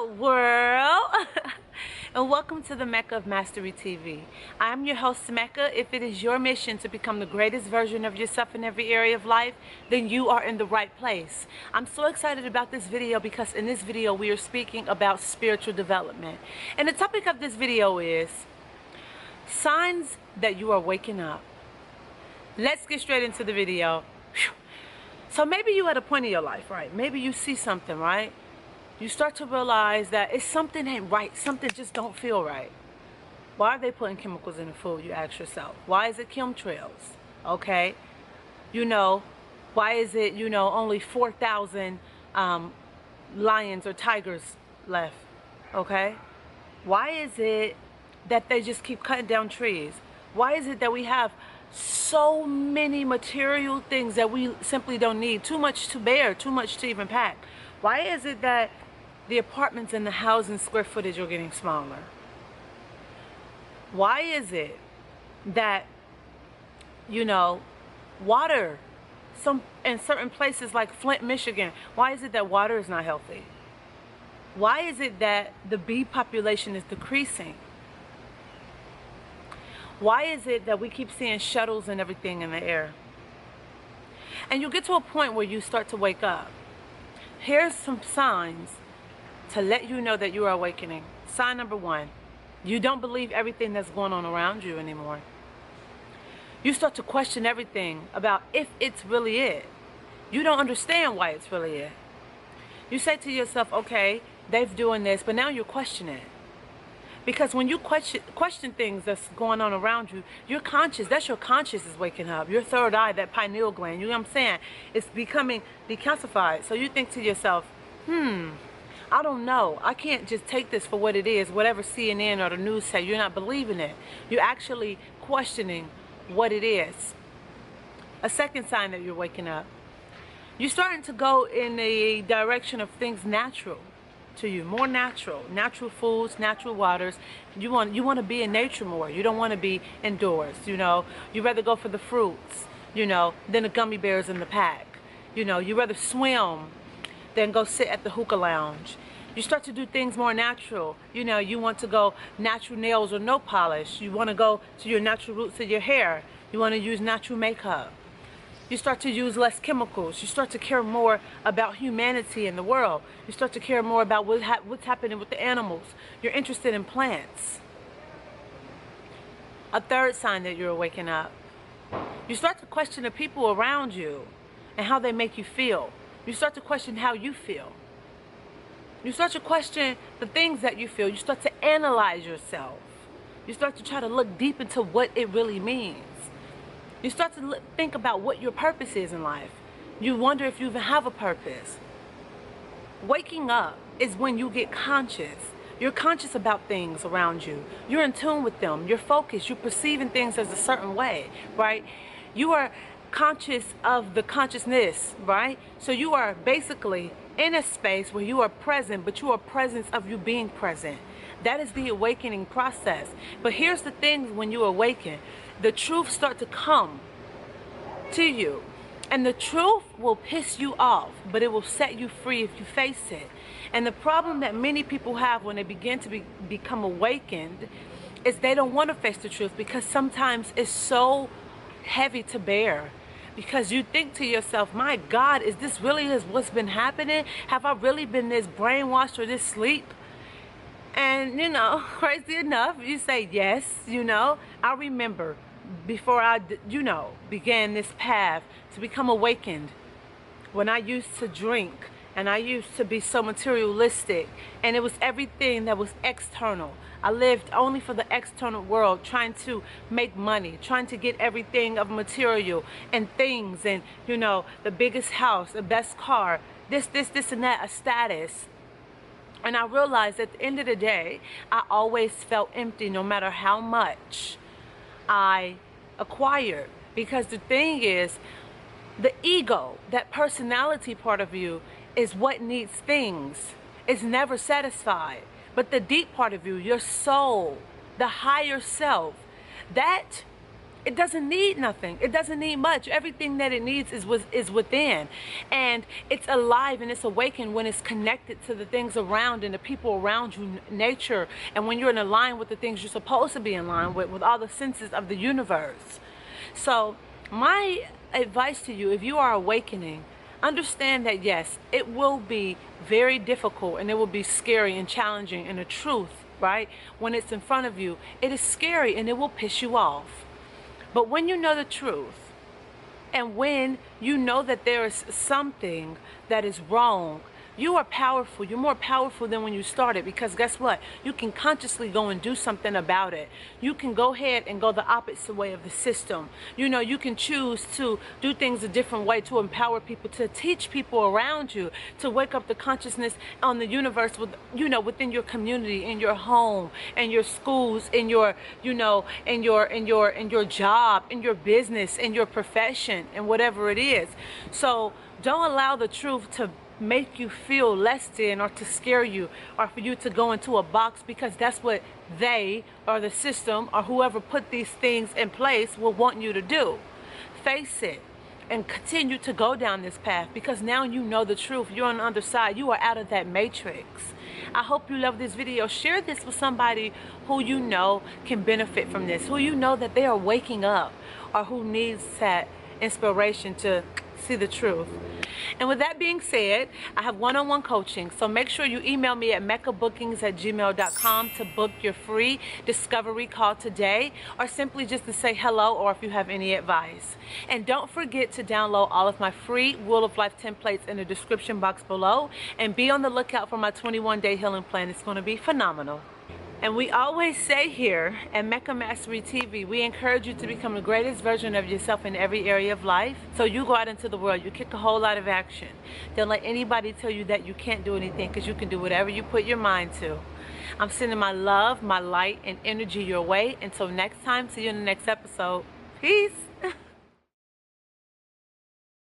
up, world? And welcome to the Mecca of Mastery TV. I'm your host, Mecca. If it is your mission to become the greatest version of yourself in every area of life, then you are in the right place. I'm so excited about this video because in this video we are speaking about spiritual development. And the topic of this video is signs that you are waking up. Let's get straight into the video. So maybe you at a point in your life, right? Maybe you see something, right? You start to realize that it's something ain't right. Something just don't feel right. Why are they putting chemicals in the food? You ask yourself. Why is it chemtrails? Okay. Why is it, only 4,000 lions or tigers left? Okay. Why is it that they just keep cutting down trees? Why is it that we have so many material things that we simply don't need? Too much to bear, too much to even pack. Why is it that the apartments and the housing square footage are getting smaller? Why is it that, water, in certain places like Flint, Michigan, why is it that water is not healthy? Why is it that the bee population is decreasing? Why is it that we keep seeing shuttles and everything in the air? And you get to a point where you start to wake up. Here's some signs to let you know that you are awakening. Sign number one, you don't believe everything that's going on around you anymore. You start to question everything about if it's really it. You don't understand why it's really it. You say to yourself, okay, they're doing this, but now you're questioning it. Because when you question things that's going on around you, you're conscious. That's your conscious is waking up. Your third eye, that pineal gland, you know what I'm saying? It's becoming decalcified. So you think to yourself, I don't know. I can't just take this for what it is. Whatever CNN or the news say, you're not believing it. You're actually questioning what it is. A second sign that you're waking up. You're starting to go in the direction of things natural to you, more natural foods, natural waters. You want to be in nature more. You don't want to be indoors. You rather go for the fruits, than the gummy bears in the pack. You rather swim than go sit at the hookah lounge. You start to do things more natural. You want to go natural nails or no polish. You want to go to your natural roots of your hair. You want to use natural makeup. You start to use less chemicals. You start to care more about humanity in the world. You start to care more about what's happening with the animals. You're interested in plants. A third sign that you're waking up. You start to question the people around you and how they make you feel. You start to question how you feel. You start to question the things that you feel. You start to analyze yourself. You start to try to look deep into what it really means. You start to think about what your purpose is in life. You wonder if you even have a purpose. Waking up is when you get conscious. You're conscious about things around you. You're in tune with them. You're focused. You're perceiving things as a certain way, right? You are conscious of the consciousness, right? So you are basically in a space where you are present, but you are presence of you being present. That is the awakening process. But here's the thing: when you awaken, the truth start to come to you. And the truth will piss you off, but it will set you free if you face it. And the problem that many people have when they begin to become awakened is they don't want to face the truth because sometimes it's so heavy to bear. Because you think to yourself, my God, is this really what's been happening? Have I really been this brainwashed or this sleep? And, crazy enough, you say, yes, I remember before I, began this path to become awakened, when I used to drink and I used to be so materialistic, and it was everything that was external. I lived only for the external world, trying to make money, trying to get everything of material and things, and, the biggest house, the best car, this and that, a status. And I realized at the end of the day, I always felt empty no matter how much I acquired. Because the thing is, the ego, that personality part of you, is what needs things. It's never satisfied. But the deep part of you, your soul, the higher self, that It doesn't need nothing. It doesn't need much. Everything that it needs is within. And it's alive and it's awakened when it's connected to the things around and the people around you, nature. And when you're in line with the things you're supposed to be in line with all the senses of the universe. So my advice to you, if you are awakening, understand that yes, it will be very difficult and it will be scary and challenging, and the truth, right, when it's in front of you, it is scary and it will piss you off. But when you know the truth, and when you know that there is something that is wrong, you are powerful. You're more powerful than when you started, because guess what? You can consciously go and do something about it. You can go ahead and go the opposite way of the system. You know, you can choose to do things a different way, to empower people, to teach people around you, to wake up the consciousness on the universe with, you know, within your community, in your home, in your schools, in your, you know, in your job, in your business, in your profession, and whatever it is. So don't allow the truth to make you feel less than, or to scare you, or for you to go into a box, because that's what they, or the system, or whoever put these things in place will want you to do. Face it and continue to go down this path, because now you know the truth. You're on the other side. You are out of that matrix. I hope you love this video. Share this with somebody who you know can benefit from this, who you know that they are waking up, or who needs that inspiration to see the truth. And with that being said, I have one-on-one coaching, so make sure you email me at meccabookings@gmail.com to book your free discovery call today, or simply just to say hello, or if you have any advice. And don't forget to download all of my free Wheel of Life templates in the description box below, and be on the lookout for my 21-day healing plan. It's going to be phenomenal. And we always say here at Mecca Mastery TV, we encourage you to become the greatest version of yourself in every area of life. So you go out into the world, you kick a whole lot of action. Don't let anybody tell you that you can't do anything, because you can do whatever you put your mind to. I'm sending my love, my light, and energy your way. Until next time, see you in the next episode. Peace.